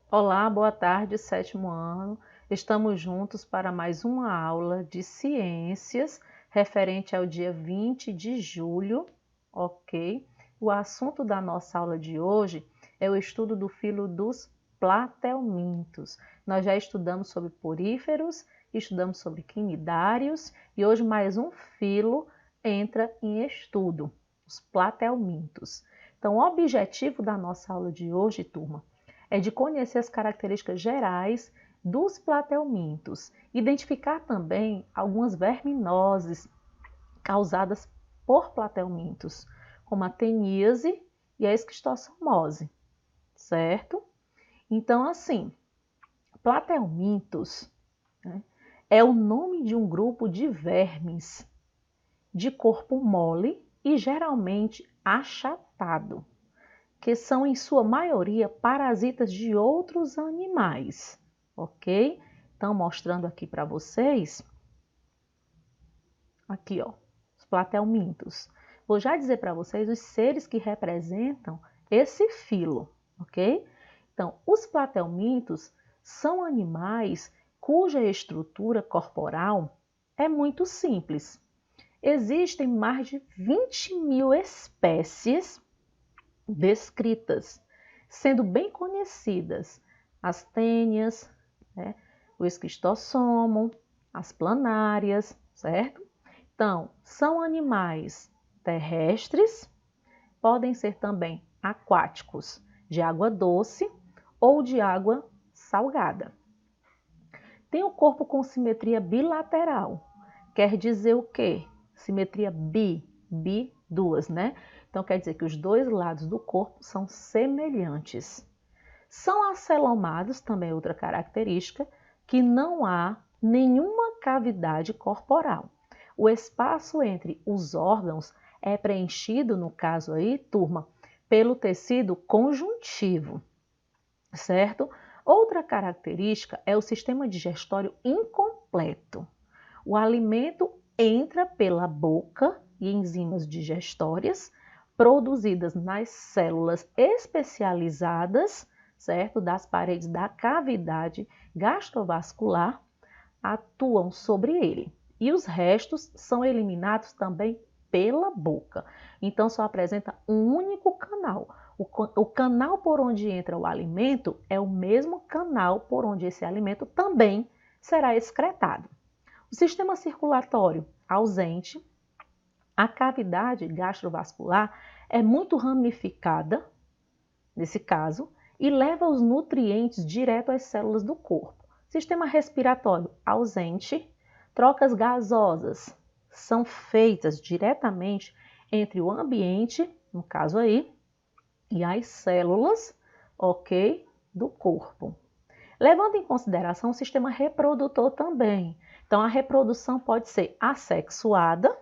Olá, boa tarde, sétimo ano. Estamos juntos para mais uma aula de ciências referente ao dia 20 de julho, ok? O assunto da nossa aula de hoje é o estudo do filo dos platelmintos. Nós já estudamos sobre poríferos, estudamos sobre quinidários e hoje mais um filo entra em estudo, os platelmintos. Então, o objetivo da nossa aula de hoje, turma, é de conhecer as características gerais dos platelmintos, identificar também algumas verminoses causadas por platelmintos, como a teníase e a esquistossomose, certo? Então, assim, platelmintos, né, é o nome de um grupo de vermes de corpo mole e geralmente achatado, que são em sua maioria parasitas de outros animais, ok? Então, mostrando aqui para vocês, aqui ó, os platelmintos. Vou já dizer para vocês os seres que representam esse filo, ok? Então, os platelmintos são animais cuja estrutura corporal é muito simples. Existem mais de 20.000 espécies descritas, sendo bem conhecidas as tênias, né, o esquistossomo, as planárias, certo? Então, são animais terrestres, podem ser também aquáticos, de água doce ou de água salgada. Tem o corpo com simetria bilateral, quer dizer o quê? Simetria duas, né? Então, quer dizer que os dois lados do corpo são semelhantes. São acelomados, também outra característica, que não há nenhuma cavidade corporal. O espaço entre os órgãos é preenchido, no caso aí, turma, pelo tecido conjuntivo, certo? Outra característica é o sistema digestório incompleto. O alimento entra pela boca e enzimas digestórias produzidas nas células especializadas, certo, das paredes da cavidade gastrovascular, atuam sobre ele. E os restos são eliminados também pela boca. Então, só apresenta um único canal. O canal por onde entra o alimento é o mesmo canal por onde esse alimento também será excretado. O sistema circulatório ausente, a cavidade gastrovascular é muito ramificada, nesse caso, e leva os nutrientes direto às células do corpo. Sistema respiratório ausente, trocas gasosas são feitas diretamente entre o ambiente, no caso aí, e as células, ok, do corpo. Levando em consideração o sistema reprodutor também. Então, a reprodução pode ser assexuada,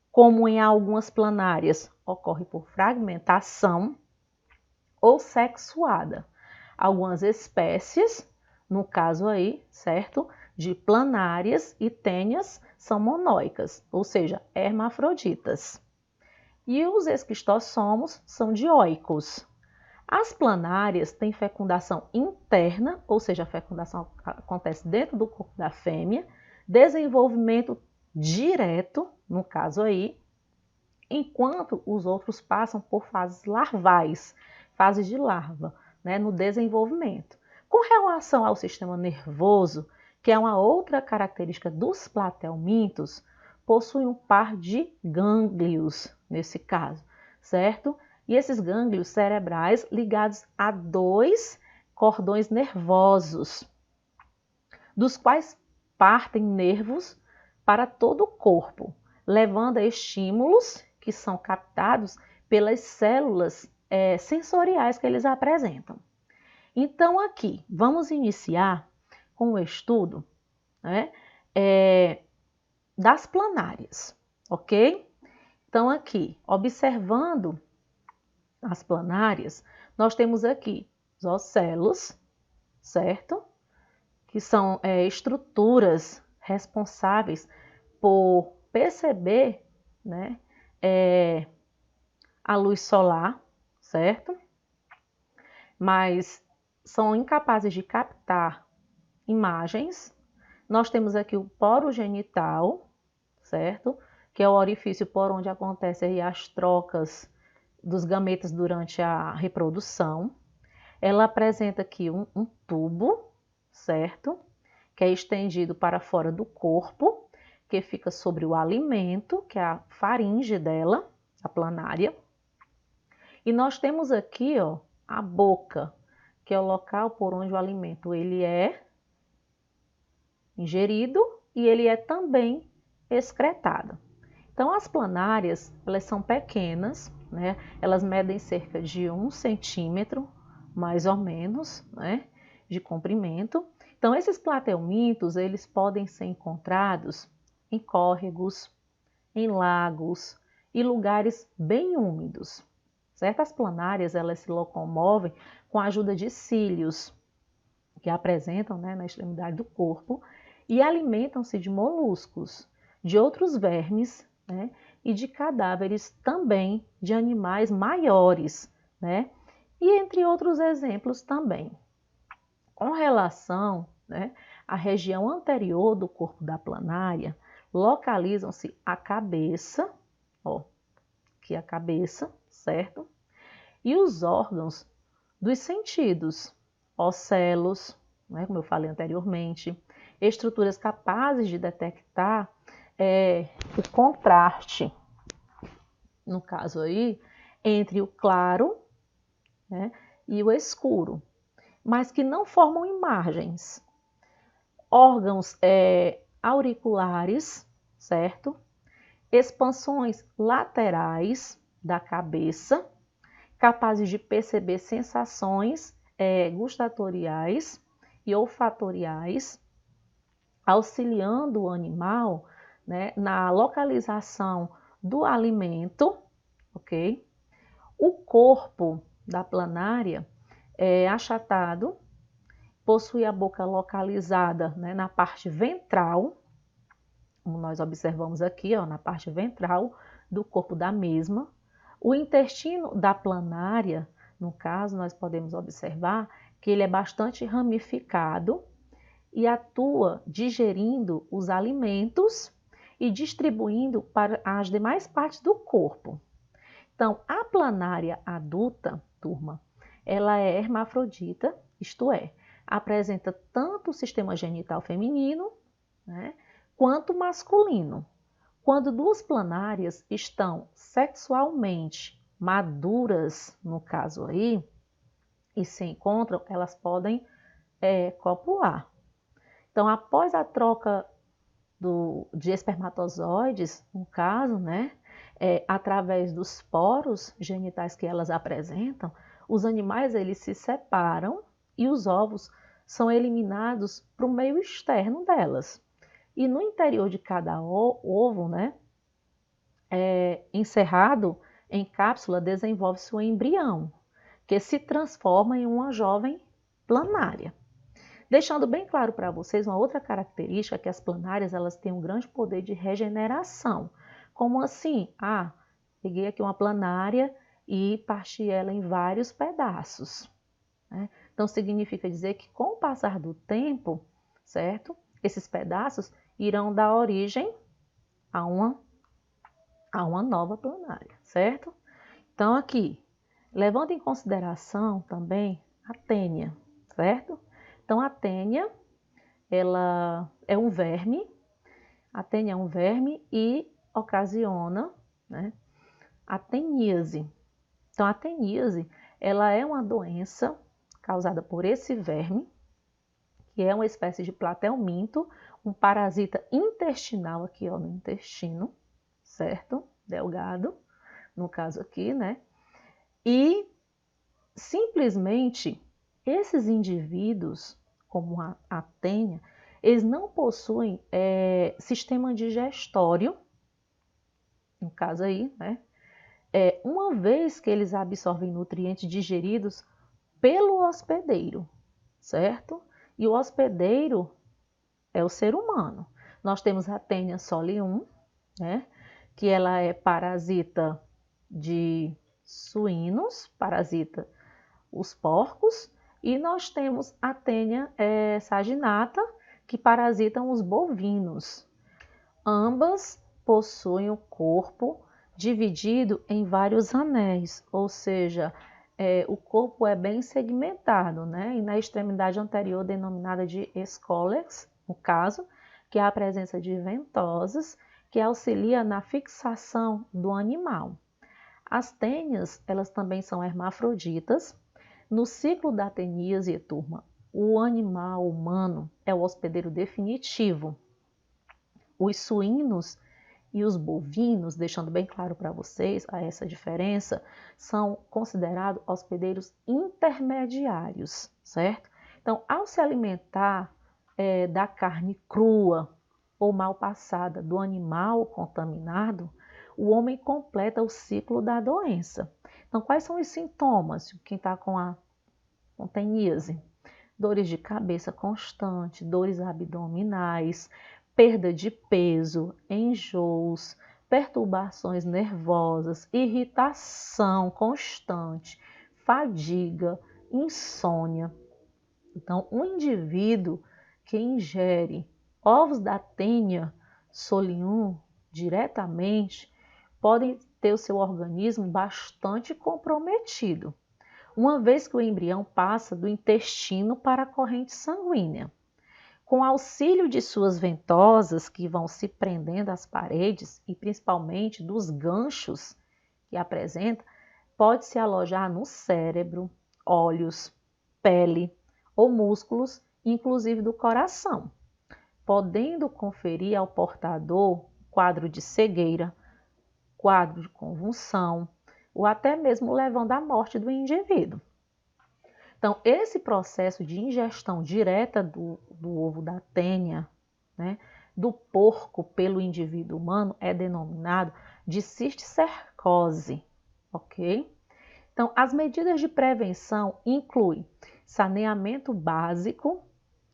como em algumas planárias ocorre por fragmentação, ou sexuada. Algumas espécies, no caso aí, certo, de planárias e tênias, são monóicas, ou seja, hermafroditas. E os esquistossomos são dioicos. As planárias têm fecundação interna, ou seja, a fecundação acontece dentro do corpo da fêmea, desenvolvimento direto, no caso aí, enquanto os outros passam por fases larvais, fases de larva, né, no desenvolvimento. Com relação ao sistema nervoso, que é uma outra característica dos platelmintos, possui um par de gânglios, nesse caso, certo? E esses gânglios cerebrais ligados a dois cordões nervosos, dos quais partem nervos para todo o corpo, levando a estímulos que são captados pelas células sensoriais que eles apresentam. Então, aqui, vamos iniciar com o estudo, né, das planárias, ok? Então, aqui, observando as planárias, nós temos aqui os ocelos, certo? Que são estruturas responsáveis por perceber, né, a luz solar, certo? Mas são incapazes de captar imagens. Nós temos aqui o poro genital, certo? Que é o orifício por onde acontecem as trocas dos gametas durante a reprodução. Ela apresenta aqui um tubo, certo? Que é estendido para fora do corpo, que fica sobre o alimento, que é a faringe dela, a planária. E nós temos aqui, ó, a boca, que é o local por onde o alimento ele é ingerido e ele é também excretado. Então, as planárias, elas são pequenas, né? Elas medem cerca de 1 centímetro, mais ou menos, né? De comprimento. Então, esses platelmintos, eles podem ser encontrados em córregos, em lagos e lugares bem úmidos. Certas planárias, elas se locomovem com a ajuda de cílios, que apresentam, né, na extremidade do corpo, e alimentam-se de moluscos, de outros vermes, né, e de cadáveres também de animais maiores, né, e entre outros exemplos também. Com relação, né, à região anterior do corpo da planária, localizam-se a cabeça, ó, aqui a cabeça, certo? E os órgãos dos sentidos, ocelos, né, como eu falei anteriormente, estruturas capazes de detectar o contraste, no caso aí, entre o claro, né, e o escuro, mas que não formam imagens. Órgãos auriculares, certo? Expansões laterais da cabeça, capazes de perceber sensações gustatoriais e olfatoriais, auxiliando o animal, né, na localização do alimento, ok? O corpo da planária é achatado, possui a boca localizada, né, na parte ventral, como nós observamos aqui, ó, na parte ventral do corpo da mesma. O intestino da planária, no caso, nós podemos observar que ele é bastante ramificado e atua digerindo os alimentos e distribuindo para as demais partes do corpo. Então, a planária adulta, turma, ela é hermafrodita, isto é, apresenta tanto o sistema genital feminino, né, quanto masculino. Quando duas planárias estão sexualmente maduras, no caso aí, e se encontram, elas podem copular. Então, após a troca de espermatozoides, no caso, né, através dos poros genitais que elas apresentam, os animais eles se separam e os ovos são eliminados para o meio externo delas. E no interior de cada ovo, né, encerrado em cápsula, desenvolve-se o embrião, que se transforma em uma jovem planária. Deixando bem claro para vocês uma outra característica, que as planárias elas têm um grande poder de regeneração. Como assim? Ah, peguei aqui uma planária e parti ela em vários pedaços, né? Então significa dizer que com o passar do tempo, certo? Esses pedaços irão dar origem a uma nova planária, certo? Então aqui, levando em consideração também a tênia, certo? Então, a tênia, ela é um verme, a tênia é um verme e ocasiona, né, a teníase. Então, a teníase, ela é uma doença causada por esse verme, que é uma espécie de platelminto, um parasita intestinal aqui, ó, no intestino, certo? Delgado, no caso aqui, né? E, simplesmente, esses indivíduos, como a tênia, eles não possuem sistema digestório, no caso aí, né? Uma vez que eles absorvem nutrientes digeridos pelo hospedeiro, certo? E o hospedeiro é o ser humano. Nós temos a tênia solium, né? Que ela é parasita de suínos, parasita os porcos, E nós temos a tênia saginata, que parasitam os bovinos. Ambas possuem o corpo dividido em vários anéis, ou seja, o corpo é bem segmentado, né? E na extremidade anterior, denominada de escólex, no caso, que é a presença de ventosas, que auxilia na fixação do animal. As tênias, elas também são hermafroditas. No ciclo da teníase, turma, o animal humano é o hospedeiro definitivo. Os suínos e os bovinos, deixando bem claro para vocês essa diferença, são considerados hospedeiros intermediários, certo? Então, ao se alimentar da carne crua ou mal passada do animal contaminado, o homem completa o ciclo da doença. Então, quais são os sintomas? Quem está com teníase? Dores de cabeça constante, dores abdominais, perda de peso, enjoos, perturbações nervosas, irritação constante, fadiga, insônia. Então, um indivíduo que ingere ovos da tênia solium diretamente pode ter o seu organismo bastante comprometido, uma vez que o embrião passa do intestino para a corrente sanguínea. Com auxílio de suas ventosas, que vão se prendendo às paredes e principalmente dos ganchos que apresenta, pode se alojar no cérebro, olhos, pele ou músculos, inclusive do coração, podendo conferir ao portador quadro de cegueira, quadro de convulsão, ou até mesmo levando à morte do indivíduo. Então, esse processo de ingestão direta do ovo da tênia, né, do porco pelo indivíduo humano, é denominado de cisticercose, ok? Então, as medidas de prevenção incluem saneamento básico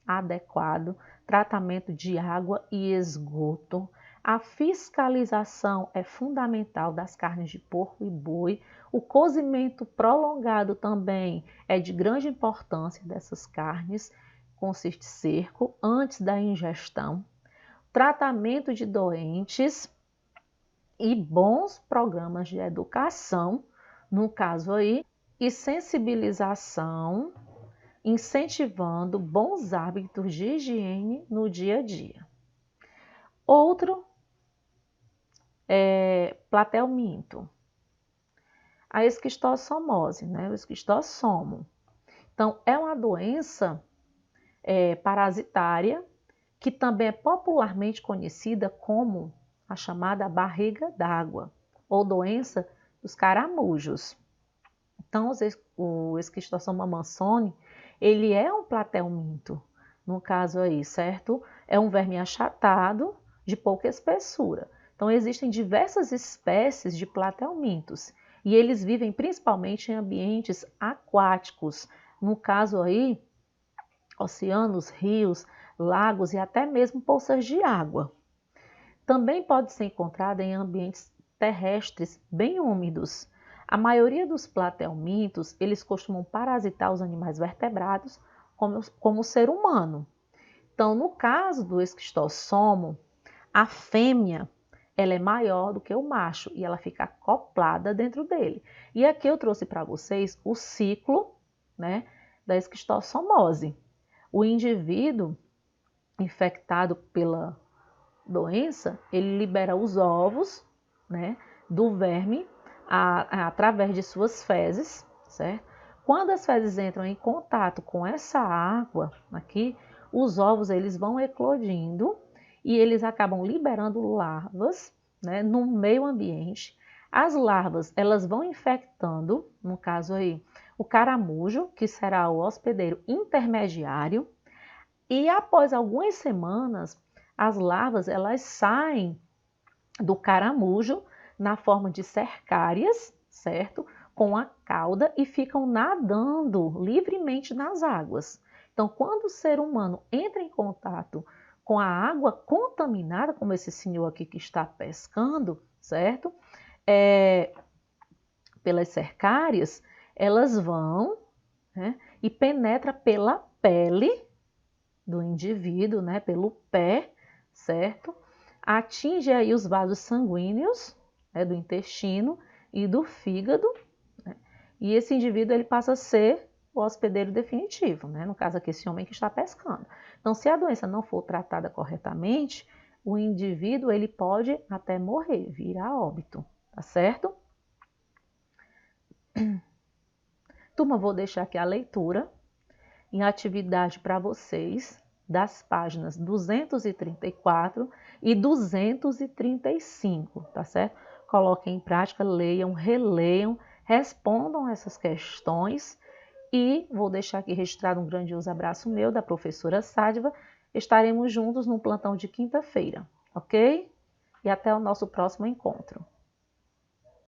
adequado, tratamento de água e esgoto. A fiscalização é fundamental das carnes de porco e boi. O cozimento prolongado também é de grande importância dessas carnes com cisticerco antes da ingestão. Tratamento de doentes e bons programas de educação, no caso aí, e sensibilização, incentivando bons hábitos de higiene no dia a dia. Outro platelminto, a esquistossomose, né? O esquistossomo. Então, é uma doença parasitária que também é popularmente conhecida como a chamada barriga d'água ou doença dos caramujos. Então, o esquistossoma mansoni, ele é um platelminto, no caso aí, certo? É um verme achatado de pouca espessura. Então, existem diversas espécies de platelmintos e eles vivem principalmente em ambientes aquáticos. No caso aí, oceanos, rios, lagos e até mesmo poças de água. Também pode ser encontrada em ambientes terrestres bem úmidos. A maioria dos platelmintos, eles costumam parasitar os animais vertebrados, como o ser humano. Então, no caso do esquistossomo, a fêmea, ela é maior do que o macho e ela fica acoplada dentro dele. E aqui eu trouxe para vocês o ciclo, né, da esquistossomose. O indivíduo infectado pela doença, ele libera os ovos, né, do verme através de suas fezes, certo? Quando as fezes entram em contato com essa água aqui, os ovos eles vão eclodindo e eles acabam liberando larvas, né, no meio ambiente. As larvas elas vão infectando, no caso aí, o caramujo, que será o hospedeiro intermediário, e após algumas semanas, as larvas elas saem do caramujo na forma de cercárias, certo? Com a cauda e ficam nadando livremente nas águas. Então, quando o ser humano entra em contato com a água contaminada, como esse senhor aqui que está pescando, certo? Pelas cercárias, elas vão, né, e penetra pela pele do indivíduo, né, pelo pé, certo? Atinge aí os vasos sanguíneos, né, do intestino e do fígado, né? E esse indivíduo ele passa a ser o hospedeiro definitivo, né? No caso aqui, esse homem que está pescando. Então, se a doença não for tratada corretamente, o indivíduo ele pode até morrer, vir a óbito, tá certo? Turma, vou deixar aqui a leitura em atividade para vocês das páginas 234 e 235, tá certo? Coloquem em prática, leiam, releiam, respondam essas questões e vou deixar aqui registrado um grandioso abraço meu da professora Sádiva. Estaremos juntos no plantão de quinta-feira, ok? E até o nosso próximo encontro.